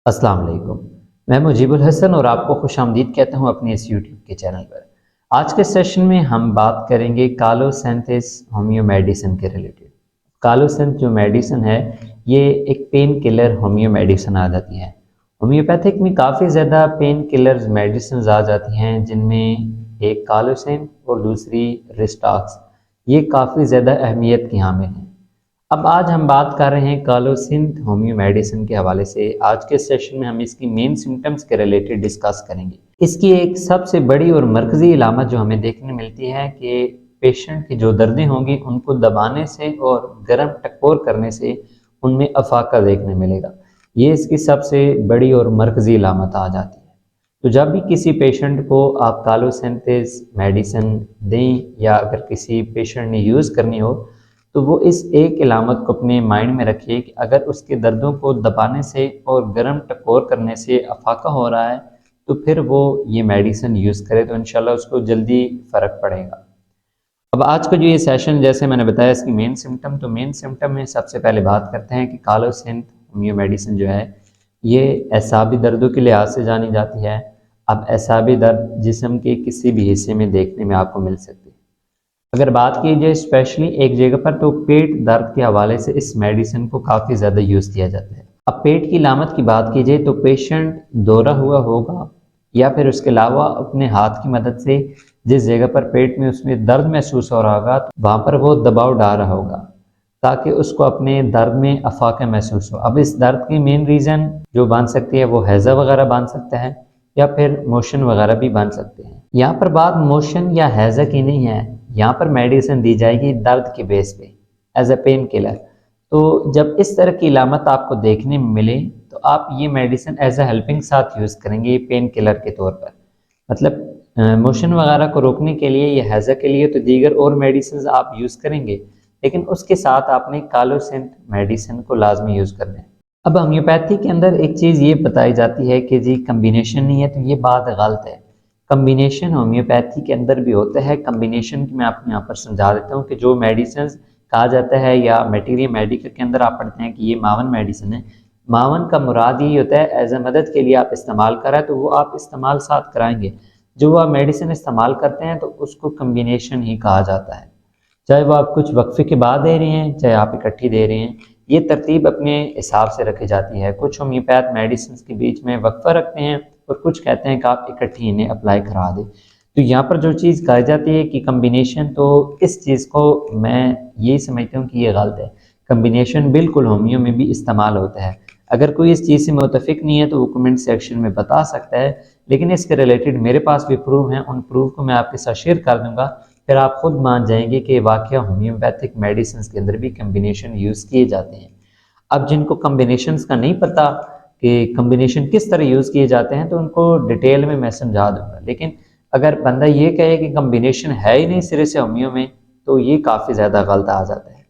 अस्सलाम वालेकुम। मैं मुजीबुल हसन और आपको खुशामदीद कहता हूँ अपने इस यूट्यूब के चैनल पर। आज के सेशन में हम बात करेंगे कालोसिंथेसिस होम्यो मेडिसिन के रिलेटेड। कालोसिंथ जो मेडिसिन है ये एक पेन किलर होम्यो मेडिसिन आ जाती है। होम्योपैथिक में काफ़ी ज़्यादा पेन किलर्स मेडिसिन आ जाती हैं जिनमें एक कालोसिंथ और दूसरी रिस्टाक्स, ये काफ़ी ज़्यादा अहमियत की हामिल हैं। अब आज हम बात कर रहे हैं कालोसिंथ होम्यो मेडिसिन के हवाले से। आज के सेशन में हम इसकी मेन सिम्टम्स के रिलेटेड डिस्कस करेंगे। इसकी एक सबसे बड़ी और मरकज़ी इलामत जो हमें देखने मिलती है कि पेशेंट की जो दर्दें होंगी उनको दबाने से और गर्म टकोर करने से उनमें अफाका देखने मिलेगा। ये इसकी सबसे बड़ी और मरकज़ी इलामत आ जाती है। तो जब भी किसी पेशेंट को आप कालोसिंथेसिस मेडिसिन दें या अगर किसी पेशेंट ने यूज़ करनी हो तो वो इस एक इलामत को अपने माइंड में रखिए कि अगर उसके दर्दों को दबाने से और गर्म टकोर करने से अफाका हो रहा है तो फिर वो ये मेडिसिन यूज़ करे तो इंशाल्लाह उसको जल्दी फ़र्क पड़ेगा। अब आज का जो ये सेशन जैसे मैंने बताया इसकी मेन सिम्टम में सबसे पहले बात करते हैं कि कालोसिंथ होम्यो मेडिसिन जो है ये एसाबी दर्दों के लिहाज से जानी जाती है। अब एसाबी दर्द जिस्म के किसी भी हिस्से में देखने में आपको मिल सकती है। अगर बात की जाए स्पेशली एक जगह पर तो पेट दर्द के हवाले से इस मेडिसिन को काफ़ी ज़्यादा यूज़ किया जाता है। अब पेट की लामत की बात की जाए तो पेशेंट दौरा हुआ होगा या फिर उसके अलावा अपने हाथ की मदद से जिस जगह पर पेट में उसमें दर्द महसूस हो रहा होगा वहाँ पर वो दबाव डाल रहा होगा ताकि उसको अपने दर्द में अफाका महसूस हो। अब इस दर्द की मेन रीज़न जो बन सकती है वो हैज़ा वगैरह बन सकता है या फिर मोशन वगैरह भी बन सकते हैं। यहाँ पर बात मोशन या हैज़ा की नहीं है, यहाँ पर मेडिसिन दी जाएगी दर्द के बेस पे एज ए पेन किलर। तो जब इस तरह की इलामत आपको देखने में मिले तो आप ये मेडिसिन एज ए हेल्पिंग साथ यूज़ करेंगे पेन किलर के तौर पर। मतलब मोशन वगैरह को रोकने के लिए या हैज़ा के लिए तो दीगर और मेडिसिन आप यूज़ करेंगे, लेकिन उसके साथ आपने कालोसिंथ मेडिसिन को लाजमी यूज़ करना है। अब होम्योपैथी के अंदर एक चीज़ ये बताई जाती है कि जी कम्बिनेशन नहीं है, तो ये बात गलत है। कम्बिनेशन होम्योपैथी के अंदर भी होता है। कम्बिनेशन की मैं आपको यहाँ पर समझा देता हूँ कि जो मेडिसिन कहा जाता है या मटेरियल मेडिकल के अंदर आप पढ़ते हैं कि ये मावन मेडिसिन है। मावन का मुराद यही होता है एज ए मदद के लिए आप इस्तेमाल कर रहे हैं तो वो आप इस्तेमाल साथ कराएंगे। जो आप मेडिसिन इस्तेमाल करते हैं तो उसको कम्बिनेशन ही कहा जाता है। चाहे वो आप कुछ वक्फे के बाद दे रहे हैं चाहे आप इकट्ठी दे रहे हैं, ये तरतीब अपने हिसाब से रखी जाती है। कुछ होम्योपैथ मेडिसिन के बीच में वक्फा रखते हैं और कुछ कहते हैं कि आप इकट्ठी इन्हें अप्लाई करा दें। तो यहाँ पर जो चीज़ कही जाती है कि कम्बिनेशन, तो इस चीज़ को मैं यही समझता हूँ कि ये गलत है। कम्बिनेशन बिल्कुल होम्यो में भी इस्तेमाल होता है। अगर कोई इस चीज़ से मुतफिक नहीं है तो वो कमेंट सेक्शन में बता सकता है, लेकिन इसके रिलेटेड मेरे पास भी प्रूफ हैं, उन प्रूफ को मैं आपके साथ शेयर कर दूँगा। फिर आप खुद मान जाएंगे कि वाकई होम्योपैथिक मेडिसिन के अंदर भी कम्बिनेशन यूज़ किए जाते हैं। अब जिनको कम्बिनेशंस का नहीं पता कि कम्बिनेशन किस तरह यूज़ किए जाते हैं तो उनको डिटेल में मैं समझा दूंगा, लेकिन अगर बंदा ये कहे कि कम्बिनेशन है ही नहीं सिरे से होम्यो में तो ये काफ़ी ज़्यादा गलत आ जाता है।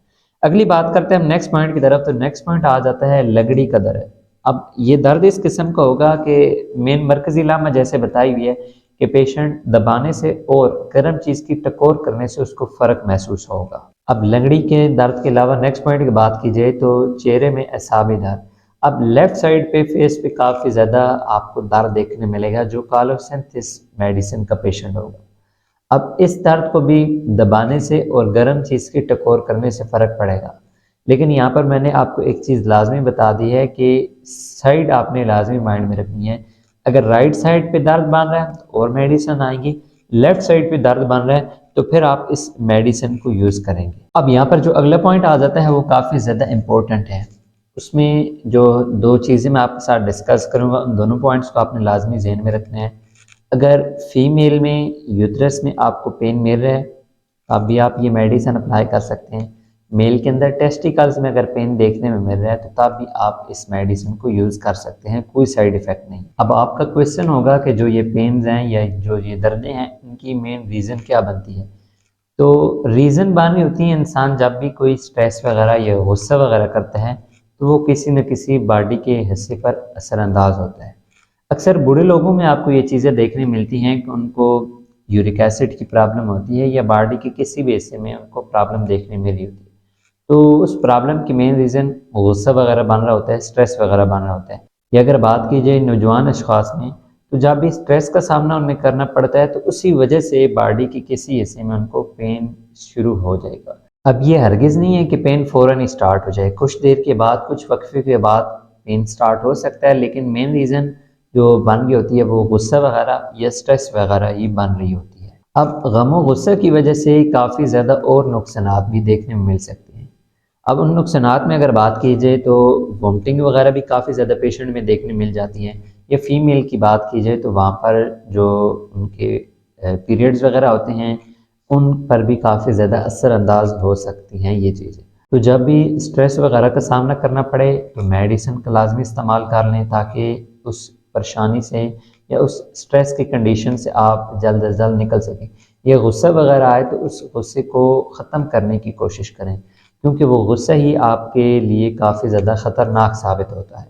अगली बात करते हैं हम नेक्स्ट पॉइंट की तरफ। तो नेक्स्ट पॉइंट आ जाता है लगड़ी का दर्द। अब ये दर्द इस किस्म का होगा कि मेन मरकजी इलामा जैसे बताई हुई है कि पेशेंट दबाने से और गर्म चीज़ की टकोर करने से उसको फ़र्क महसूस होगा। अब लगड़ी के दर्द के अलावा नेक्स्ट पॉइंट की बात की जाए तो चेहरे में असाबी दर्द। अब लेफ्ट साइड पे फेस पे काफ़ी ज़्यादा आपको दर्द देखने मिलेगा जो कालोसिंथेसिस मेडिसिन का पेशेंट होगा। अब इस दर्द को भी दबाने से और गर्म चीज़ की टकोर करने से फ़र्क पड़ेगा, लेकिन यहाँ पर मैंने आपको एक चीज़ लाजमी बता दी है कि साइड आपने लाजमी माइंड में रखनी है। अगर राइट साइड पे दर्द बन रहा है तो और मेडिसिन आएंगी, लेफ्ट साइड पे दर्द बन रहा है तो फिर आप इस मेडिसिन को यूज़ करेंगे। अब यहाँ पर जो अगला पॉइंट आ जाता है वो काफ़ी ज़्यादा इम्पोर्टेंट है। उसमें जो दो चीज़ें मैं आपके साथ डिस्कस करूँगा उन दोनों पॉइंट्स को आपने लाजमी जहन में रखना है। अगर फीमेल में यूट्रस में आपको पेन मिल रहा है अभी आप ये मेडिसिन अप्लाई कर सकते हैं। मेल के अंदर टेस्टिकल्स में अगर पेन देखने में मिल रहा है तो तब भी आप इस मेडिसिन को यूज़ कर सकते हैं, कोई साइड इफ़ेक्ट नहीं। अब आपका क्वेश्चन होगा कि जो ये पेन्स हैं या जो ये दर्दें हैं इनकी मेन रीज़न क्या बनती है। तो रीज़न बानी होती है इंसान जब भी कोई स्ट्रेस वगैरह या गुस्सा वगैरह करता है तो वो किसी न किसी बॉडी के हिस्से पर असरअंदाज होता है। अक्सर बूढ़े लोगों में आपको ये चीज़ें देखने मिलती हैं कि उनको यूरिक एसिड की प्रॉब्लम होती है या बॉडी के किसी भी हिस्से में उनको प्रॉब्लम देखने मिली होती है। तो उस प्रॉब्लम की मेन रीज़न गुस्सा वगैरह बन रहा होता है, स्ट्रेस वगैरह बन रहा होता है। या अगर बात की जाए नौजवान अशखास में, तो जब भी स्ट्रेस का सामना उन्हें करना पड़ता है तो उसी वजह से बॉडी की किसी हिस्से में उनको पेन शुरू हो जाएगा। अब ये हरगिज़ नहीं है कि पेन फ़ौरन ही स्टार्ट हो जाए, कुछ देर के बाद, कुछ वक्फे के बाद पेन स्टार्ट हो सकता है, लेकिन मेन रीज़न जो बन रही होती है वो गुस्सा वगैरह या स्ट्रेस वगैरह ही बन रही होती है। अब गम और गुस्से की वजह से काफ़ी ज़्यादा और नुकसानात भी देखने में मिल सकते हैं। अब उन नुकसानात में अगर बात की जाए तो वोमिटिंग वगैरह भी काफ़ी ज़्यादा पेशेंट में देखने मिल जाती है, या फीमेल की बात की जाए तो वहाँ पर जो उनके पीरियड्स वगैरह होते हैं उन पर भी काफ़ी ज़्यादा असरअंदाज हो सकती हैं ये चीज़ें। तो जब भी स्ट्रेस वगैरह का सामना करना पड़े तो मेडिसिन का लाजमी इस्तेमाल कर लें, ताकि उस परेशानी से या उस स्ट्रेस की कंडीशन से आप जल्द अज जल्द निकल सकें। या गुस्सा वगैरह आए तो उस गुस्से को ख़त्म करने की कोशिश करें, क्योंकि वो गुस्सा ही आपके लिए काफ़ी ज़्यादा ख़तरनाक साबित होता है।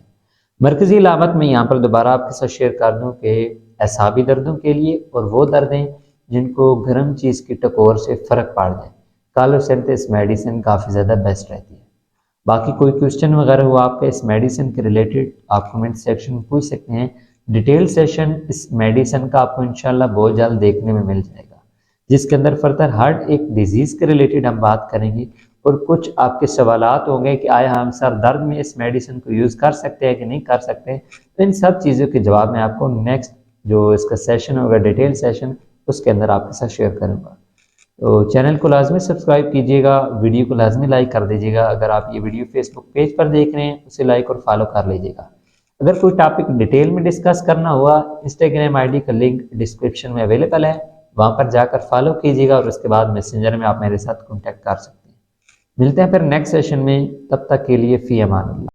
मरकज़ी अलामत मैं यहाँ पर दोबारा आपके साथ शेयर कर दूँ कि एसाबी दर्दों के लिए और वो दर्दें जिनको गर्म चीज़ की टकोर से फ़र्क पड़ जाए, कालोसिंथेसिस मेडिसिन काफ़ी ज़्यादा बेस्ट रहती है। बाकी कोई क्वेश्चन वगैरह हुआ आपका इस मेडिसिन के रिलेटेड, आप कमेंट सेक्शन में पूछ सकते हैं। डिटेल सेशन इस मेडिसिन का आपको इंशाल्लाह बहुत जल्द देखने में मिल जाएगा, जिसके अंदर फर्दर हर एक डिजीज़ के रिलेटेड हम बात करेंगे, और कुछ आपके सवालात होंगे कि आया हम सर दर्द में इस मेडिसिन को यूज़ कर सकते हैं कि नहीं कर सकते, तो इन सब चीज़ों के जवाब मैं आपको नेक्स्ट जो इसका सेशन होगा, डिटेल सेशन, उसके अंदर आपके साथ शेयर करूँगा। तो चैनल को लाजमी सब्सक्राइब कीजिएगा, वीडियो को लाजमी लाइक कर दीजिएगा। अगर आप ये वीडियो फेसबुक पेज पर देख रहे हैं उसे लाइक और फॉलो कर लीजिएगा। अगर कोई टॉपिक डिटेल में डिस्कस करना हुआ, इंस्टाग्राम आईडी का लिंक डिस्क्रिप्शन में अवेलेबल है, वहाँ पर जाकर फॉलो कीजिएगा और उसके बाद मैसेंजर में आप मेरे साथ कॉन्टैक्ट कर सकते हैं। मिलते हैं फिर नेक्स्ट सेशन में, तब तक के लिए फ़ी अमान अल्लाह।